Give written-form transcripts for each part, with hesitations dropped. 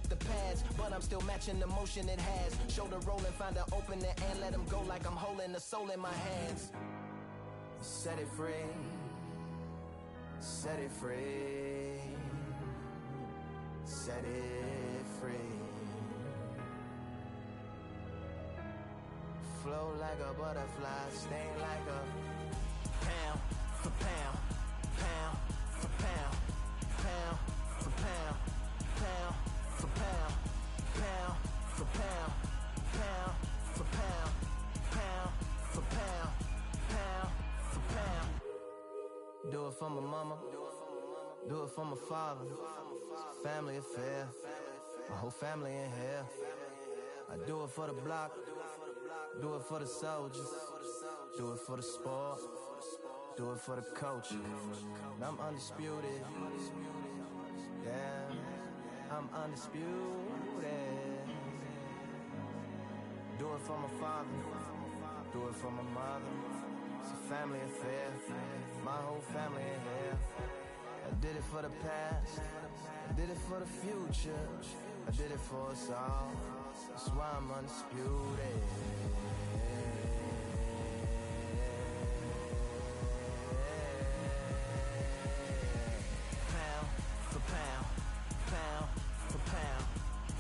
flip the pads, but I'm still matching the motion it has. Shoulder rolling, find an opening and let him go like I'm holding the soul in my hands. Set it free, set it free, set it free. Flow like a butterfly, sting like a pound for pound, pound for pound, pound for pound, pound for pound, pound for pound, pound for pound, pound for pound, pound for pound. Do it for my mama, do it for my father. Family affair, my whole family in here. I do it for the block, do it for the soldiers, do it for the sport, do it for the culture. I'm undisputed, yeah, I'm undisputed. Do it for my father, do it for my mother. It's a family affair, my whole family in here. I did it for the past, I did it for the future, I did it for us all. That's why I'm undisputed. Pound for pound, pound for pound,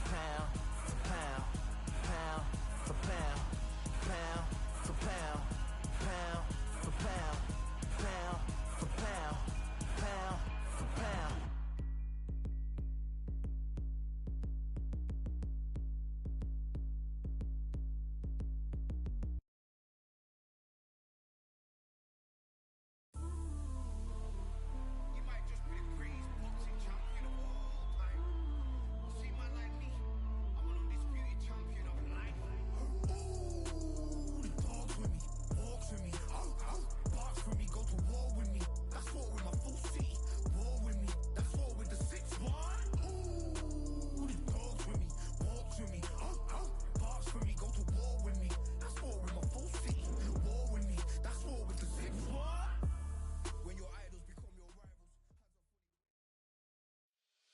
pound for pound, pound for pound, pound for pound, pound for pound, pound for pound, pound for pound.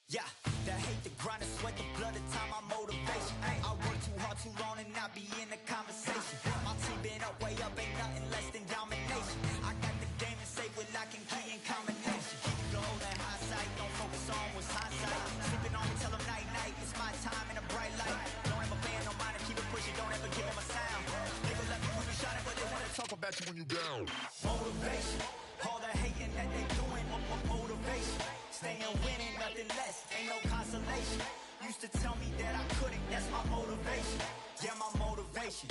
Yeah, the hate, the grind, the sweat, the blood, the time, my motivation. I work too hard, too long, and not be in the conversation. My team been up, way up, ain't nothing less than domination. I got the game and safe with lock and key and combination. Keep it low, that high sight, don't focus on what's hindsight. Sleeping on me, tell them night, night, it's my time in a bright light. Don't ever fan, no mind, keep it pushing, don't ever give them a sound. They gon' let me when you shining, but they wanna talk about you when you down. Motivation, all the hating that they doing, motivation. Staying winning, nothing less, ain't no consolation. Used to tell me that I couldn't, that's my motivation. Yeah, my motivation,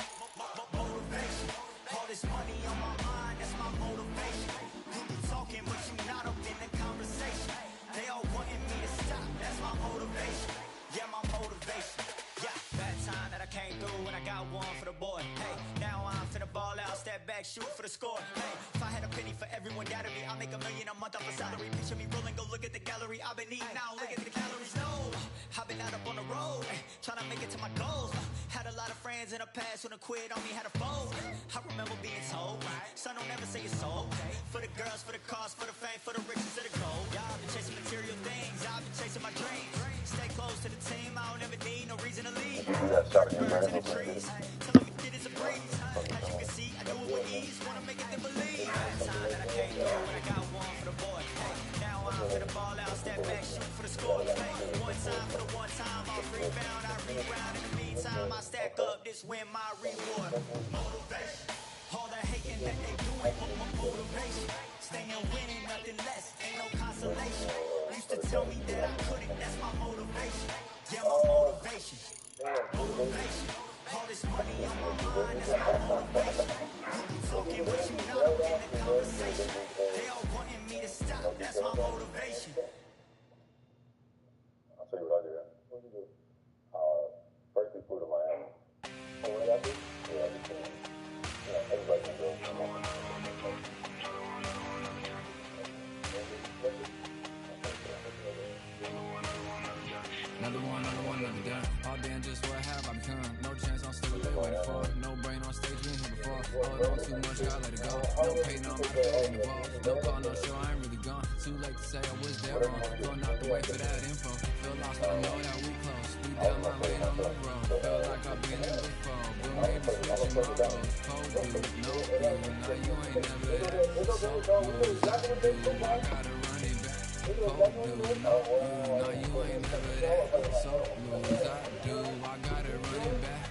motivation. All this money on my mind, that's my motivation. You be talking, but you not up in the conversation. They all wanting me to stop, that's my motivation. Yeah, my motivation. Yeah, bad time that I came through when I got one for the boy. Hey, now I'm finna ball out, step back, shoot for the score. Hey, if I had a penny for everyone doubting me, I'll make $1 million a month off a salary. Picture me rolling, go look at the gallery. I've been eating now, look at the calories. No, I've been out up on the road, trying to make it to my goals. Had a lot of friends in the past when I quit on me, had a fold. I remember being told, son, don't ever say it's sold. For the girls, for the cars, for the fame, for the riches, for the gold. Yeah, I've been chasing material things, I've been chasing my dreams. Stay close to the team, I don't ever need no reason to leave. For the birds and the trees, tell them it is a breeze. As you can see, I do it with ease, wanna make it then believe. That time that I came through when I got one for the boy. Hey, now I'm finna ball out, step back, shoot for the score. Hey, one time for the one time, I'll rebound, I reround. In the meantime, I stack up, this win my reward. Motivation, all the hating that they doing, motivation. Staying winning, nothing less, ain't no consolation. Used to tell me that I couldn't, that's my motivation. Yeah, my motivation, motivation. All this money on my mind, that's my motivation. You be talking, but you not up in the conversation. They all wanting me to stop, that's my motivation. I'll tell you what I do. What do you do? First we flew to Miami. Oh, what did I do? Yeah, I just everybody can go. Another done. All day and just what have I become? No chance, I'm still what they waiting for. No brain on stage, been here before. Hold on too much, gotta let it go. No pain, no my feeling involved. No call, no show, I ain't really gone. Too late to say I was there wrong. Going out the way for that info. Feel lost, but I know that we close. We down my lane on the road. Feel like I've been in before, but maybe switching my roles. Cold dude, no you, now you ain't never that. So blues, I do, I gotta run it back. Cold dude, no you, now you ain't never that. So blues, I do, I gotta run it back.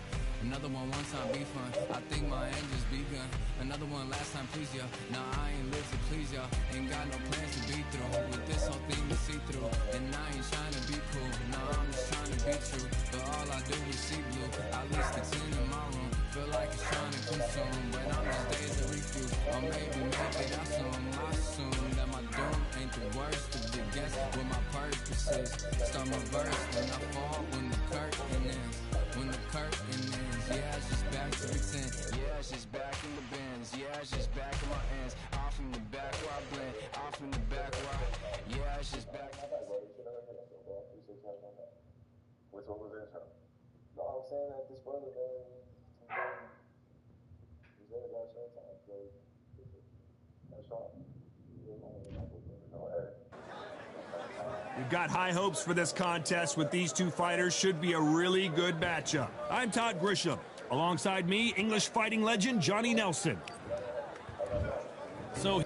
Another one time be fun. I think my end just begun. Another one last time, please, y'all. Nah, I ain't live to please y'all. Ain't got no plans to be through with this whole thing to see through. And I ain't trying to be cool. Nah, I'm just trying to be true. But all I do is see blue. At least it's in my room. Feel like it's trying to consume, but I'm just days to refuse. Or maybe make it out soon. I assume that my doom ain't the worst of the guess what my purpose is. Start my verse when I fall when the curtain ends. When the curtain ends, yeah, it's just back to pretend. Yeah, it's just back in the bins. Yeah, it's just back in my ends. Off in the back where I blend. Off in the back where yeah, it's just back. Which one was the intro? No, I'm saying that this brother, he's there got Showtime, so that's all. We've got high hopes for this contest with these two fighters. Should be a really good matchup. I'm Todd Grisham. Alongside me, English fighting legend Johnny Nelson. So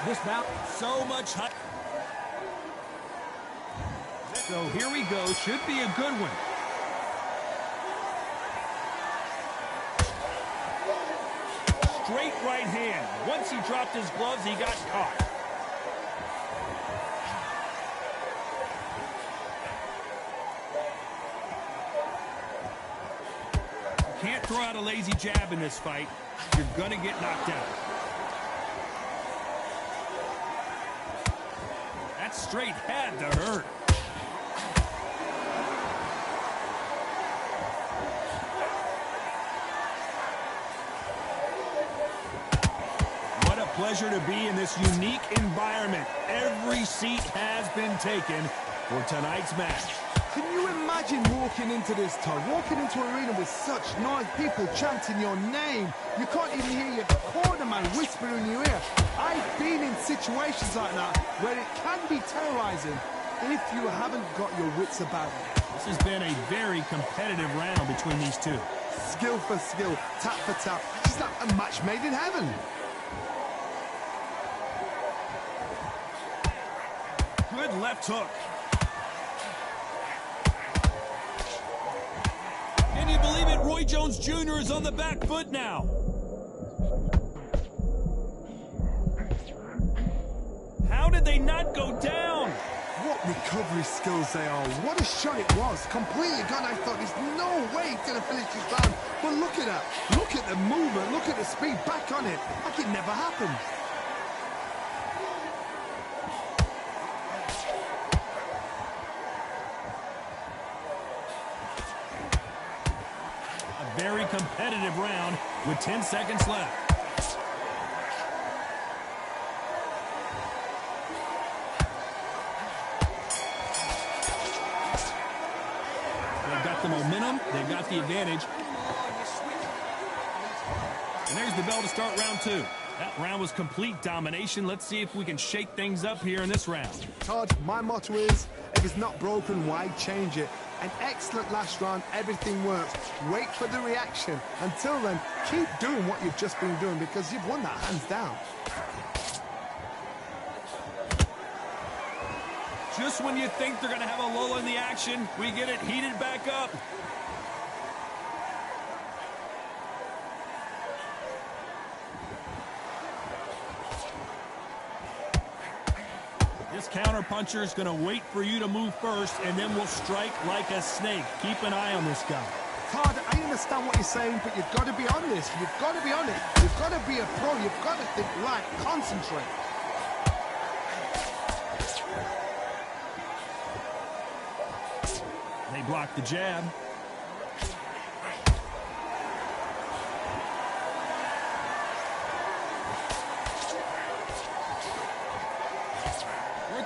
this bout, so much hype. So here we go. Should be a good one. Straight right hand. Once he dropped his gloves, he got caught. You can't throw out a lazy jab in this fight. You're gonna get knocked out. That straight had to hurt. Pleasure to be in this unique environment. Every seat has been taken for tonight's match. Can you imagine walking into this, Todd? Walking into an arena with such noise, people chanting your name. You can't even hear your cornerman whisper in your ear. I've been in situations like that where it can be terrorizing if you haven't got your wits about you. This has been a very competitive round between these two. Skill for skill, tap for tap. It's like a match made in heaven. Good left hook. Can you believe it? Roy Jones Jr. is on the back foot now. How did they not go down? What recovery skills they are. What a shot it was. Completely gone. I thought there's no way he's going to finish this round. But look at that. Look at the movement. Look at the speed. Back on it. Like it never happened. Very competitive round with 10 seconds left. They've got the momentum, they've got the advantage. And there's the bell to start round two. That round was complete domination. Let's see if we can shake things up here in this round. Todd, my motto is, if it's not broken, why change it? An excellent last round, everything works. Wait for the reaction. Until then, keep doing what you've just been doing because you've won that hands down. Just when you think they're going to have a lull in the action, we get it heated back up. This counter-puncher is going to wait for you to move first, and then we'll strike like a snake. Keep an eye on this guy. Todd, I understand what you're saying, but you've got to be on this. You've got to be on it. You've got to be a pro. You've got to think right. Concentrate. They block the jab.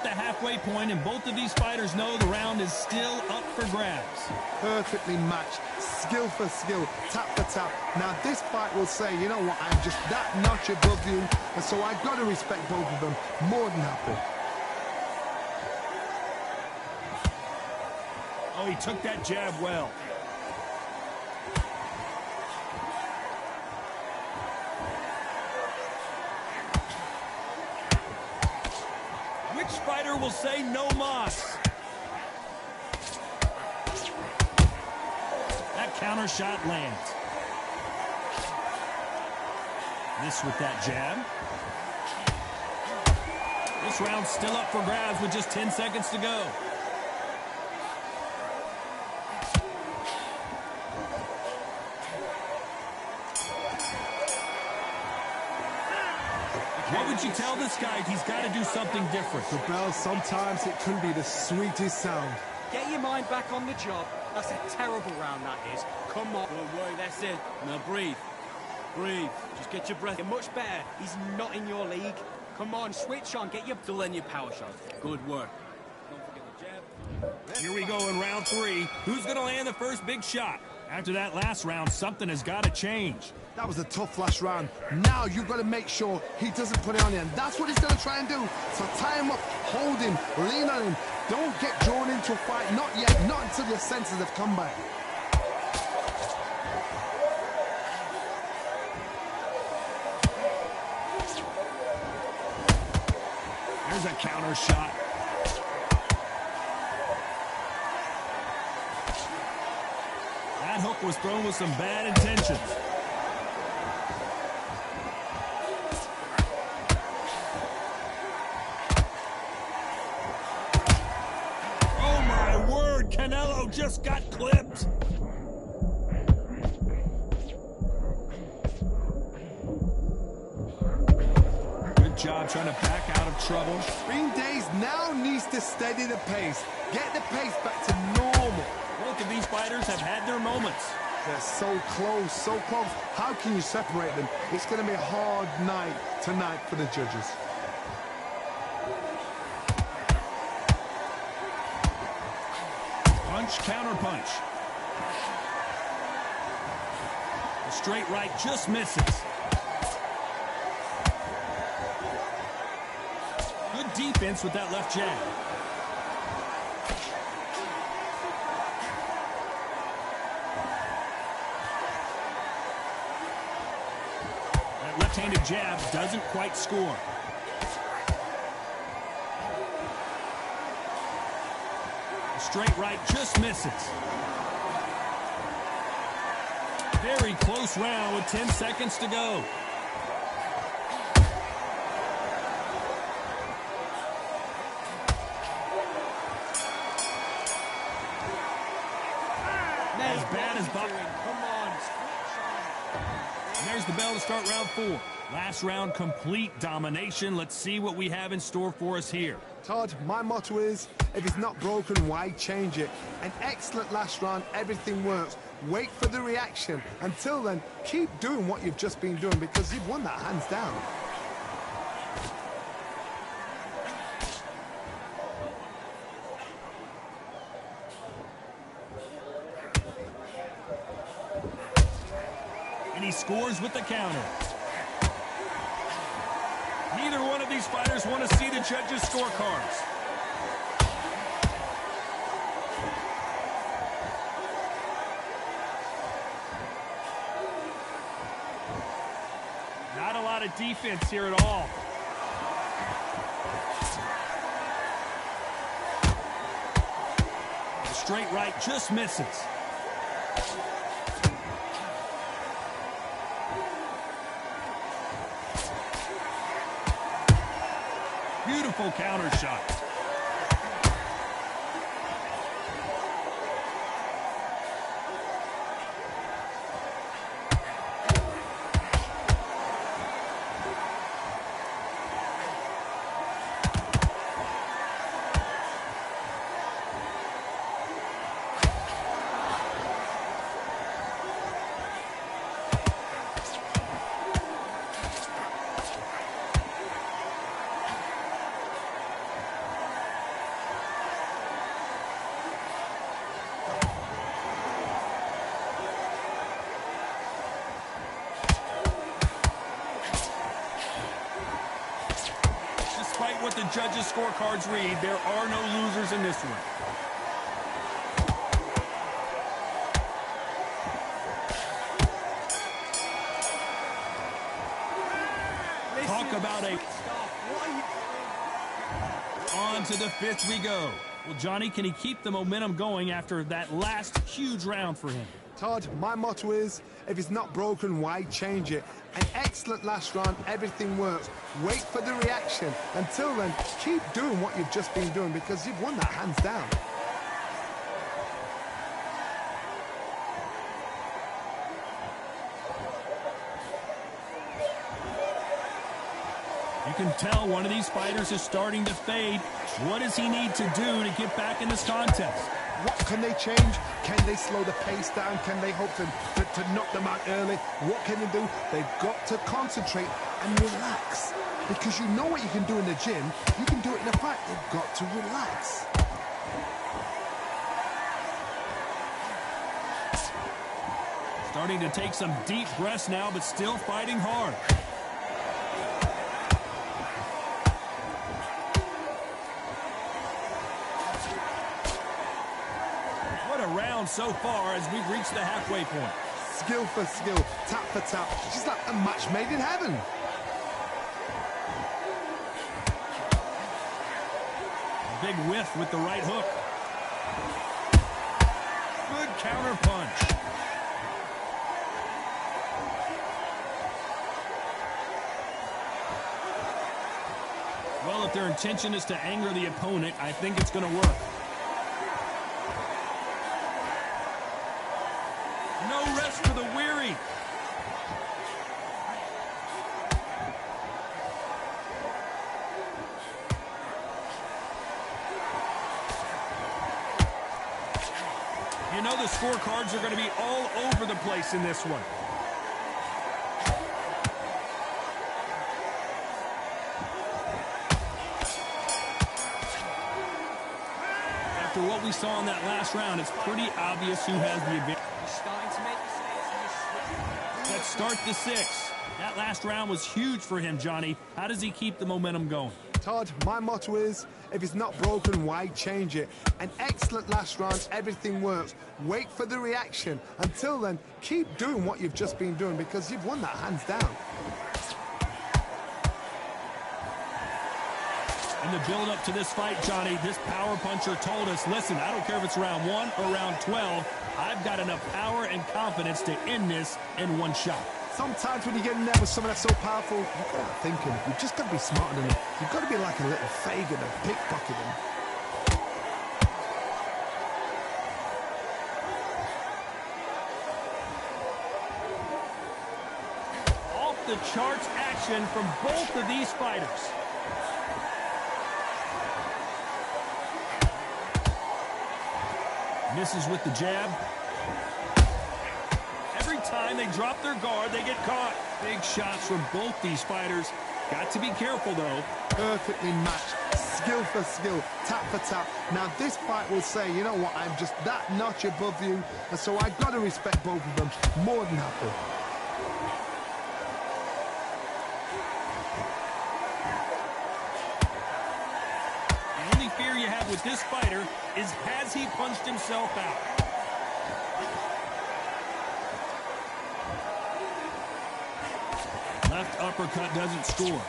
The halfway point, and both of these fighters know the round is still up for grabs. Perfectly matched, skill for skill, tap for tap. Now this fight will say, you know what, I'm just that notch above you, and so I've got to respect both of them more than happy. Oh, he took that jab well. Which fighter will say no mas? That counter shot lands. This with that jab. This round's still up for grabs with just 10 seconds to go. What would you tell this guy? He's got to do something different. The bell, sometimes it can be the sweetest sound. Get your mind back on the job. That's a terrible round, that is. Come on. Don't worry, that's it. Now breathe. Breathe. Just get your breath. You're much better. He's not in your league. Come on, switch on. Get your... Still in your power shot. Good work. Don't forget the jab. Here we go in round 3. Who's going to land the first big shot? After that last round, something has got to change. That was a tough last round. Now you've got to make sure he doesn't put it on you. And that's what he's going to try and do. So tie him up, hold him, lean on him. Don't get drawn into a fight. Not yet. Not until your senses have come back. There's a counter shot. That hook was thrown with some bad intentions. Oh my word, Canelo just got clipped. Good job trying to back out of trouble. Green Days now needs to steady the pace. Get the pace back to normal. Both of these fighters have had their moments. They're so close, so close. How can you separate them? It's going to be a hard night tonight for the judges. Punch, counter punch. The straight right just misses. Good defense with that left jab. That left-handed jab doesn't quite score. The straight right just misses. Very close round with 10 seconds to go. As bad as Buck. Come on. And there's the bell to start round 4. Last round, complete domination. Let's see what we have in store for us here. Todd, my motto is, if it's not broken, why change it? An excellent last round, everything works. Wait for the reaction. Until then, keep doing what you've just been doing because you've won that hands down. And he scores with the counter. Neither one of these fighters want to see the judges' scorecards. Not a lot of defense here at all. The straight right just misses. Beautiful counter shot. Despite what the judges' scorecards read, there are no losers in this one. about a... On to the fifth we go. Well, Johnny, can he keep the momentum going after that last huge round for him? Todd, my motto is, if it's not broken, why change it? An excellent last round, everything works. Wait for the reaction. Until then, keep doing what you've just been doing because you've won that hands down. You can tell one of these fighters is starting to fade. What does he need to do to get back in this contest? What can they change? Can they slow the pace down? Can they hope to knock them out early? What can they do? They've got to concentrate and relax. Because you know what you can do in the gym, you can do it in a fight. They've got to relax. Starting to take some deep breaths now, but still fighting hard. Round so far as we've reached the halfway point. Skill for skill, tap for tap. She's like a match made in heaven. Big whiff with the right hook. Good counter punch. Well, if their intention is to anger the opponent, I think it's going to work. No rest for the weary. You know the scorecards are going to be all over the place in this one. After what we saw in that last round, it's pretty obvious who has the advantage. Let's start the sixth. That last round was huge for him, Johnny. How does he keep the momentum going? Todd, my motto is, if it's not broken, why change it? An excellent last round, everything works. Wait for the reaction. Until then, keep doing what you've just been doing because you've won that hands down. In the build-up to this fight, Johnny, this power puncher told us, listen, I don't care if it's round 1 or round 12, I've got enough power and confidence to end this in one shot. Sometimes when you get in there with someone that's so powerful, you've got to think him. You've just got to be smarter than him. You've got to be like a little Fagin and pickpocket him. Off the charts action from both of these fighters. Misses with the jab. Every time they drop their guard, they get caught. Big shots from both these fighters. Got to be careful, though. Perfectly matched. Skill for skill, tap for tap. Now, this fight will say, you know what, I'm just that notch above you, and so I've got to respect both of them more than happy. You have with this fighter is, has he punched himself out? Left uppercut doesn't score.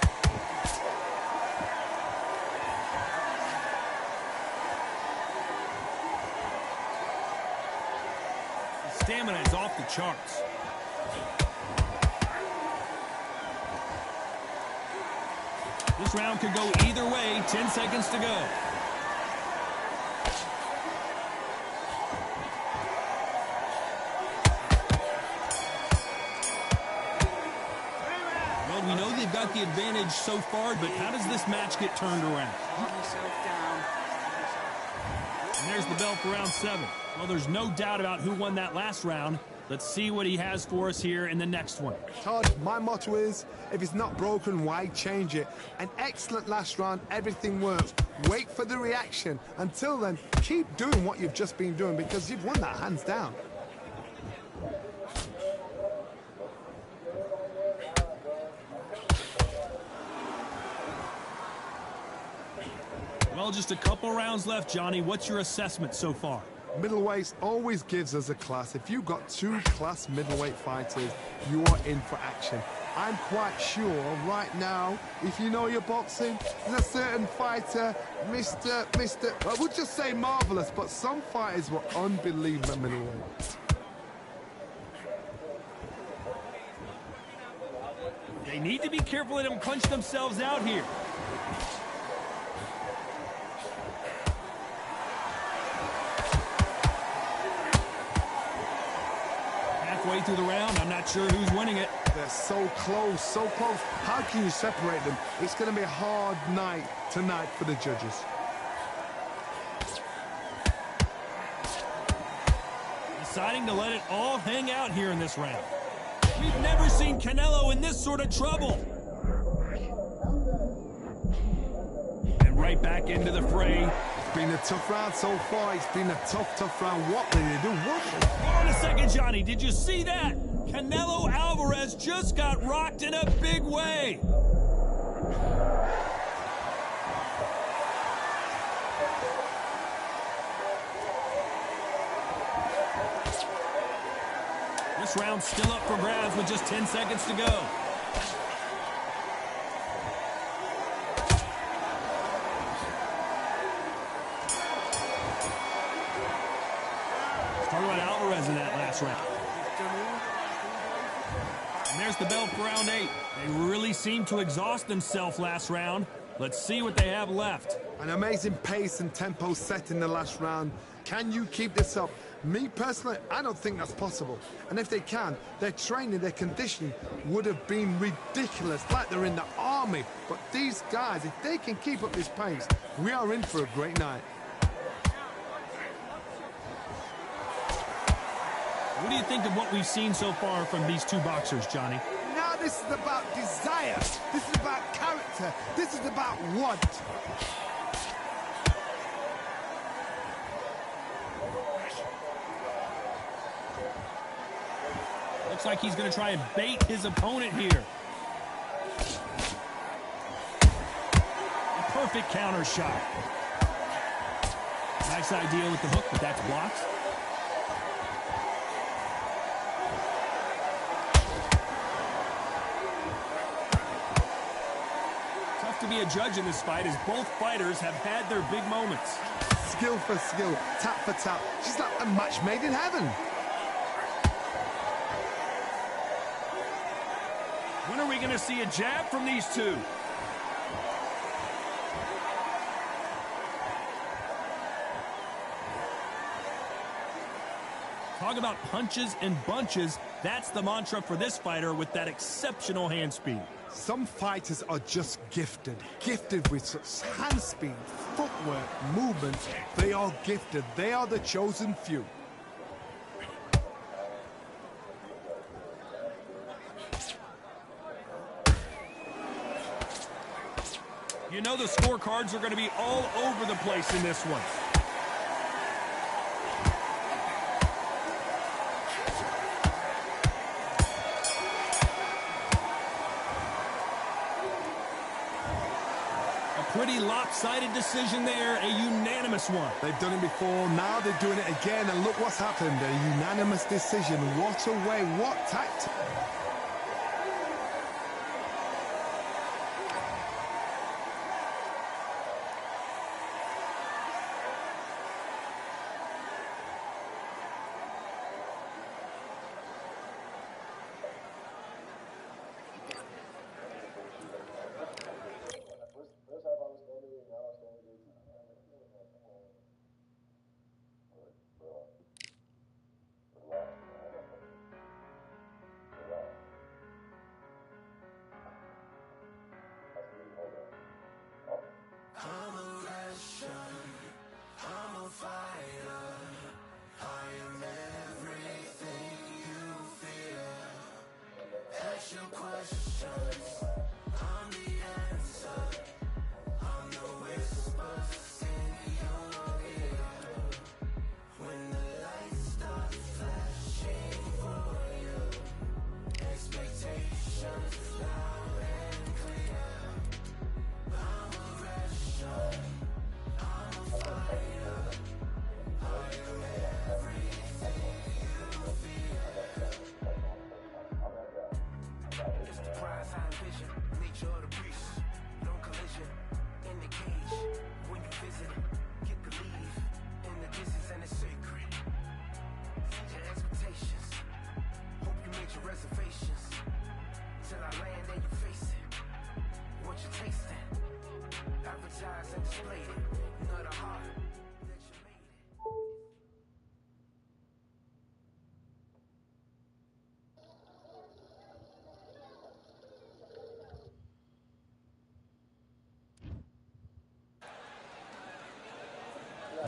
His stamina is off the charts. This round could go either way. 10 seconds to go. We know they've got the advantage so far, but how does this match get turned around? And there's the bell for round 7. Well, there's no doubt about who won that last round. Let's see what he has for us here in the next one. Todd, my motto is, if it's not broken, why change it? An excellent last round, everything works. Wait for the reaction. Until then, keep doing what you've just been doing because you've won that hands down. Well, just a couple rounds left, Johnny. What's your assessment so far? Middleweight always gives us a class. If you've got two class middleweight fighters, you are in for action. I'm quite sure right now, if you know your boxing, there's a certain fighter, I would just say marvelous, but some fighters were unbelievable at middleweight. They need to be careful let them punch themselves out here. Halfway through the round, I'm not sure who's winning it. They're so close, so close. How can you separate them? It's going to be a hard night tonight for the judges. Deciding to let it all hang out here in this round. We've never seen Canelo in this sort of trouble. And right back into the fray. It's been a tough round so far. It's been a tough round. What did they do? Hold on a second, Johnny. Did you see that? Canelo Alvarez just got rocked in a big way. This round's still up for grabs with just 10 seconds to go. Let's talk about Alvarez in that last round. And there's the bell for round 8. They really seemed to exhaust themselves last round. Let's see what they have left. An amazing pace and tempo set in the last round. Can you keep this up? Me personally, I don't think that's possible. And if they can, their training, their conditioning would have been ridiculous, like they're in the army. But these guys, if they can keep up this pace, we are in for a great night. What do you think of what we've seen so far from these two boxers, Johnny? Now this is about desire. This is about character. This is about want. Looks like he's going to try and bait his opponent here. A perfect counter shot. Nice idea with the hook, but that's blocked. Tough to be a judge in this fight as both fighters have had their big moments. Skill for skill, tap for tap. She's like a match made in heaven. When are we going to see a jab from these two? Talk about punches and bunches. That's the mantra for this fighter with that exceptional hand speed. Some fighters are just gifted with such hand speed, footwork, movement. They are gifted. They are the chosen few. You know the scorecards are going to be all over the place in this one. A pretty lopsided decision there, a unanimous one. They've done it before, now they're doing it again, and look what's happened. A unanimous decision. What a way, what tactic.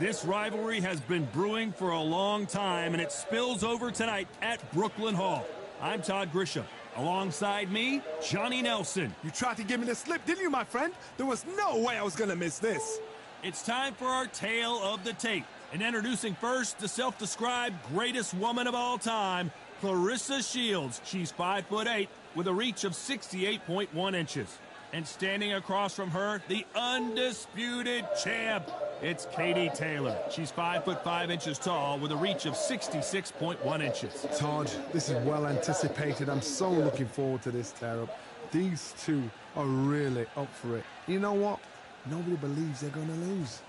This rivalry has been brewing for a long time, and it spills over tonight at Brooklyn Hall. I'm Todd Grisham. Alongside me, Johnny Nelson. You tried to give me the slip, didn't you, my friend? There was no way I was going to miss this. It's time for our tale of the tape. And introducing first the self-described greatest woman of all time, Claressa Shields. She's 5'8", with a reach of 68.1 inches. And standing across from her, the undisputed champ. It's Katie Taylor. She's 5'5" tall with a reach of 66.1 inches. Todd, this is well anticipated. I'm so looking forward to this tear-up. These two are really up for it. You know what? Nobody believes they're going to lose.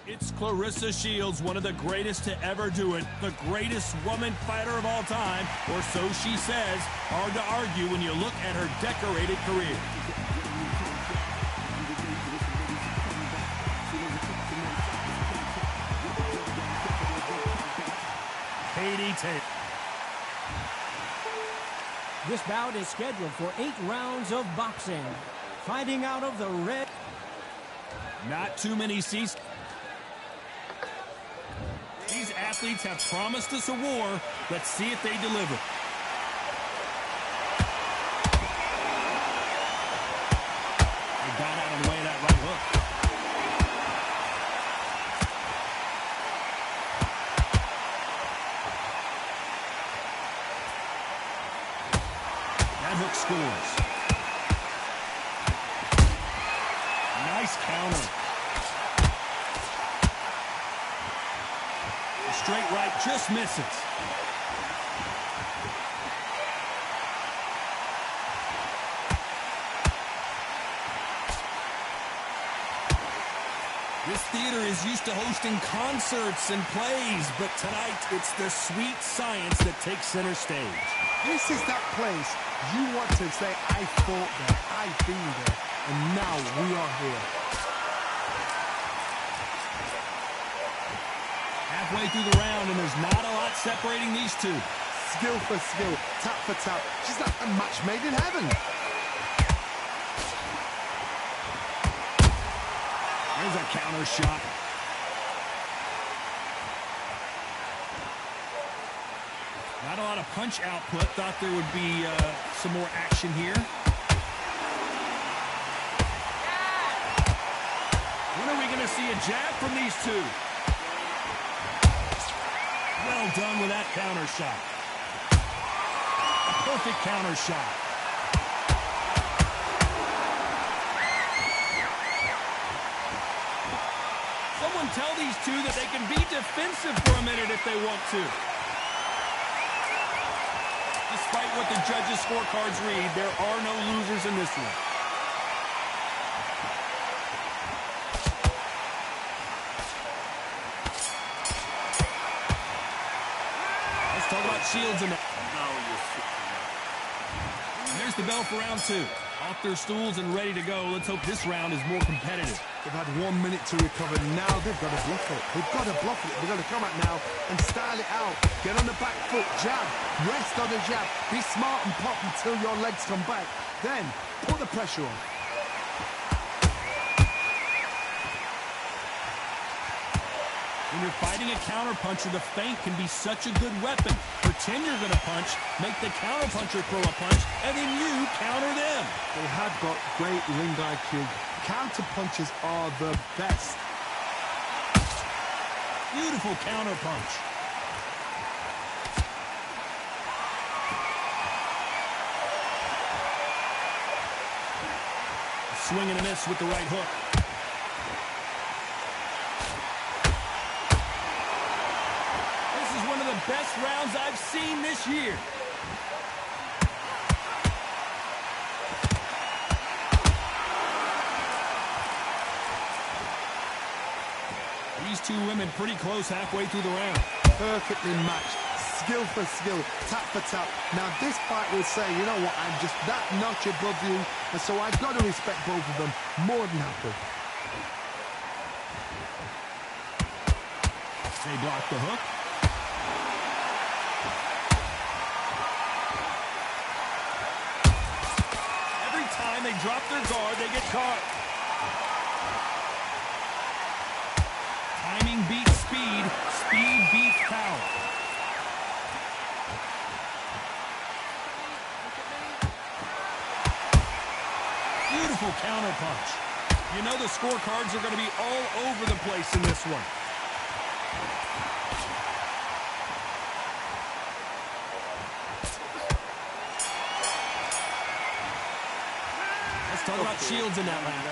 It's Claressa Shields, one of the greatest to ever do it, the greatest woman fighter of all time, or so she says. Hard to argue when you look at her decorated career. Katie Taylor. This bout is scheduled for 8 rounds of boxing. Fighting out of the red. Not too many seats. These athletes have promised us a war. Let's see if they deliver. They got out of the way of that right hook. That hook scores. Nice counter. Straight right just misses. This theater is used to hosting concerts and plays, but tonight it's the sweet science that takes center stage. This is that place you want to say, I fought there, I've been there, and now we are here. Halfway through the round, and there's not a lot separating these two. Skill for skill, tap for tap. She's like a match made in heaven. There's a counter shot. Not a lot of punch output. Thought there would be some more action here. When are we going to see a jab from these two? Well done with that counter shot. A perfect counter shot. Someone tell these two that they can be defensive for a minute if they want to. Despite what the judges' scorecards read, there are no losers in this one. Talk about Shields in the... There's the bell for round 2. Off their stools and ready to go. Let's hope this round is more competitive. They've had 1 minute to recover. Now they've got to bluff it. They've got to bluff it. They've got to come out now and style it out. Get on the back foot, jab, rest on the jab. Be smart and pop until your legs come back. Then put the pressure on. When you're fighting a counterpuncher, the feint can be such a good weapon. Pretend you're going to punch, make the counterpuncher throw a punch, and then you counter them. They have got great ring IQ. Counterpunchers are the best. Beautiful counterpunch. Swing and a miss with the right hook. One of the best rounds I've seen this year. These two women pretty close halfway through the round. Perfectly matched, skill for skill, tap for tap. Now this fight will say, you know what, I'm just that notch above you, and so I've got to respect both of them more than happy. They block the hook. They drop their guard, they get caught. powerful counterpunch. You know the scorecards are going to be all over the place in this one. Let's talk about Shields in that round.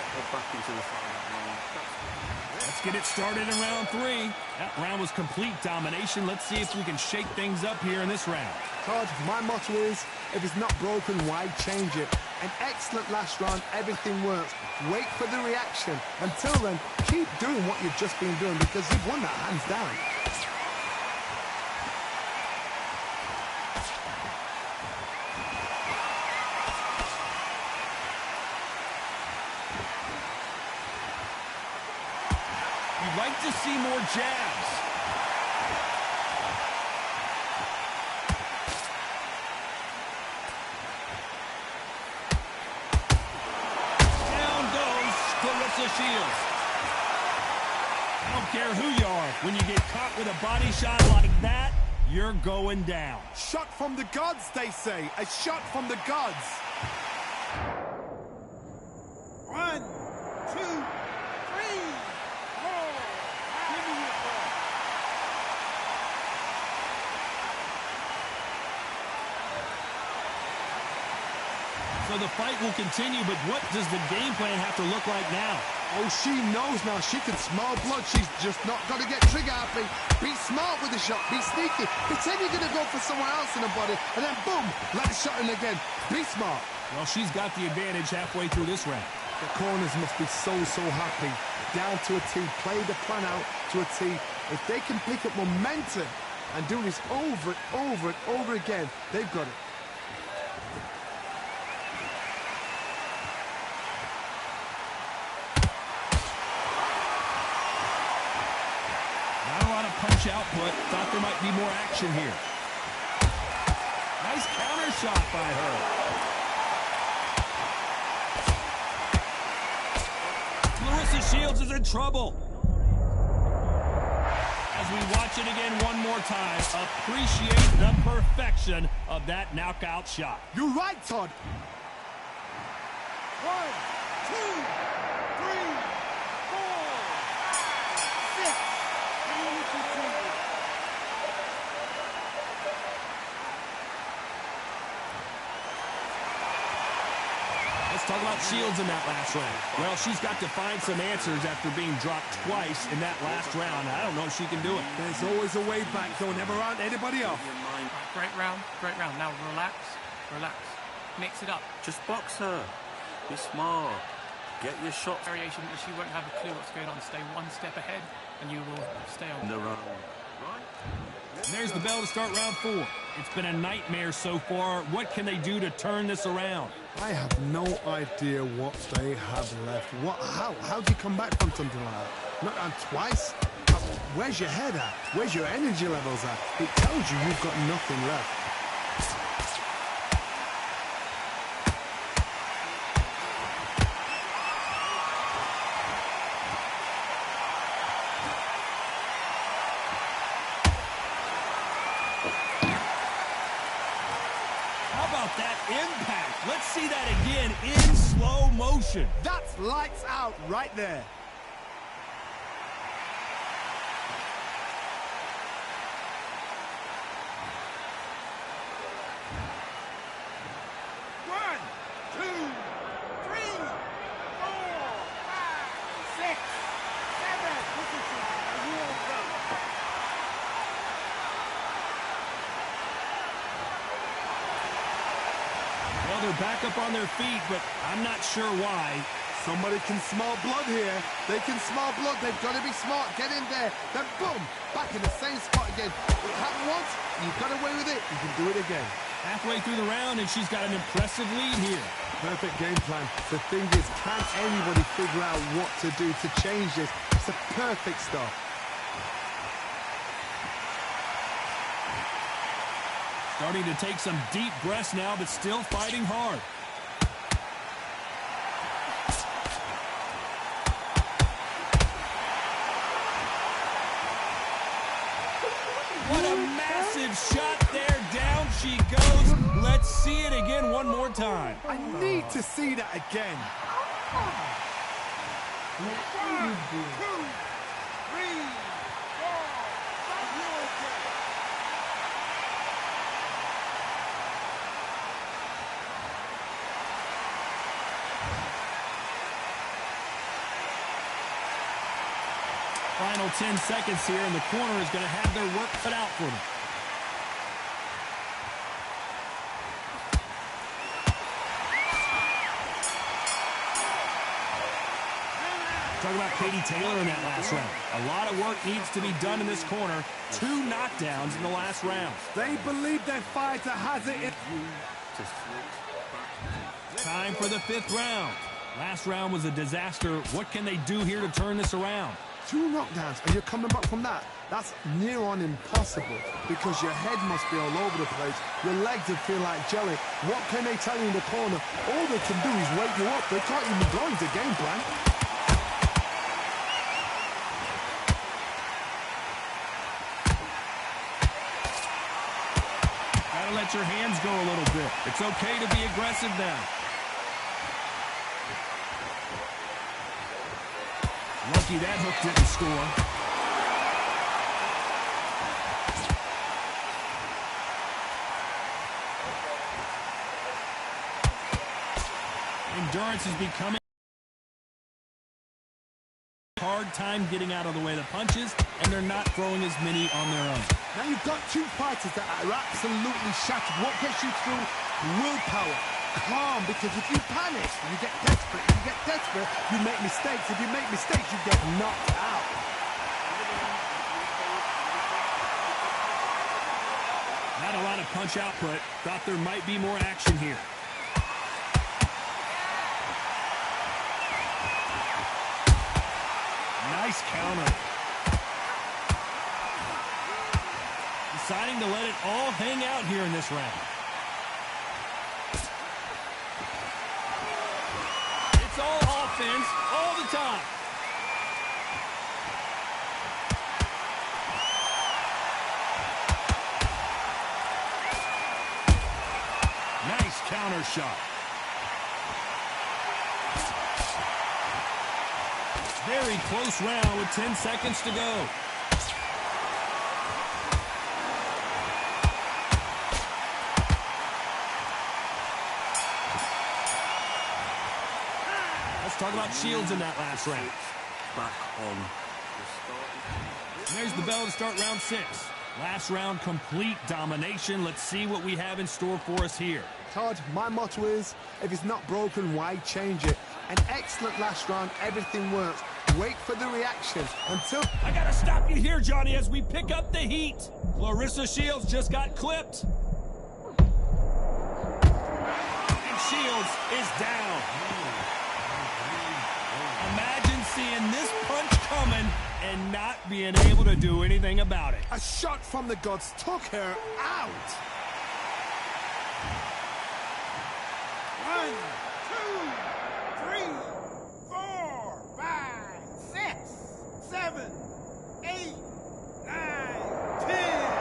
Let's get it started in round 3. That round was complete domination. Let's see if we can shake things up here in this round. Todd, my motto is, if it's not broken, why change it? An excellent last round, everything works. Wait for the reaction. Until then, keep doing what you've just been doing because you've won that hands down. You'd like to see more jabs. Down goes Clarissa Shields. I don't care who you are. When you get caught with a body shot like that, you're going down. Shot from the gods, they say. A shot from the gods. 1, 2, 3, 4. Give me your ball. So the fight will continue, but what does the game plan have to look like now? Oh, she knows now. She can smell blood. She's just not got to get trigger happy. Be smart with the shot. Be sneaky. Pretend you're going to go for someone else in the body, and then boom, let the shot in again. Be smart. Well, she's got the advantage halfway through this round. The corners must be so happy. Down to a T. Play the plan out to a T. If they can pick up momentum and do this over and over again, they've got it. Not a lot of punch output. Thought there might be more action here. Nice counter shot by her. Clarissa Shields is in trouble. As we watch it again one more time, appreciate the perfection of that knockout shot. You're right, Todd. 1, 2, 3, 4, 6. Let's talk about Shields in that last round. Well, she's got to find some answers after being dropped twice in that last round. I don't know if she can do it. There's always a way back, though. Never round anybody off. Great round, great round. Now relax, relax. Mix it up. Just box her. Be smart. Get your shot. Variation, and she won't have a clue what's going on. Stay one step ahead, and you will stay on the run. Right? And there's the bell to start round 4. It's been a nightmare so far. What can they do to turn this around? I have no idea what they have left. How do you come back from something like that? Not on twice? Where's your head at? Where's your energy levels at? It tells you you've got nothing left. Impact. Let's see that again in slow motion. That's lights out right there. One, 2, 3, 4, 5, 6, 7. Look at you. Are you okay? Well, they're back up on their feet, but I'm not sure why. Somebody can smell blood here. They can smell blood. They've got to be smart. Get in there. Then boom, back in the same spot again. It happened once. You got away with it. You can do it again. Halfway through the round, and she's got an impressive lead here. Perfect game plan. The thing is, can anybody figure out what to do to change this? It's a perfect start. Starting to take some deep breaths now, but still fighting hard. What a massive shot there. Down she goes. Let's see it again one more time. I need to see that again. Final 10 seconds here, and the corner is going to have their work cut out for them. Talk about Katie Taylor in that last round. A lot of work needs to be done in this corner. 2 knockdowns in the last round. They believe their fighter has it in. Time for the 5th round. Last round was a disaster. What can they do here to turn this around? 2 knockdowns, and you're coming back from that. That's near on impossible because your head must be all over the place. Your legs would feel like jelly. What can they tell you in the corner? All they can do is wake you up. They can't even go into game plan. Gotta let your hands go a little bit. It's okay to be aggressive now. Lucky that hook didn't score. Endurance is becoming a hard time getting out of the way of the punches, and they're not throwing as many on their own. Now you've got 2 fighters that are absolutely shattered. What gets you through? Willpower. Calm, because if you panic, you get desperate. If you get desperate, you make mistakes. If you make mistakes, you get knocked out. Not a lot of punch output. Thought there might be more action here. Nice counter. Deciding to let it all hang out here in this round. It's all offense all the time. Nice counter shot. Very close round with 10 seconds to go. Let's talk about Shields in that last round. Back on. And there's the bell to start round 6. Last round, complete domination. Let's see what we have in store for us here. Todd, my motto is, if it's not broken, why change it? An excellent last round, everything works. Wait for the reaction until... I gotta stop you here, Johnny, as we pick up the heat. Clarissa Shields just got clipped. And Shields is down. Imagine seeing this punch coming and not being able to do anything about it. A shot from the gods took her out. 1, 2, 3, 4, 5, 6, 7, 8, 9, 10.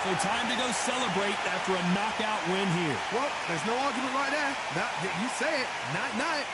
So time to go celebrate after a knockout win here. Well, there's no argument right there. You say it. Night-night.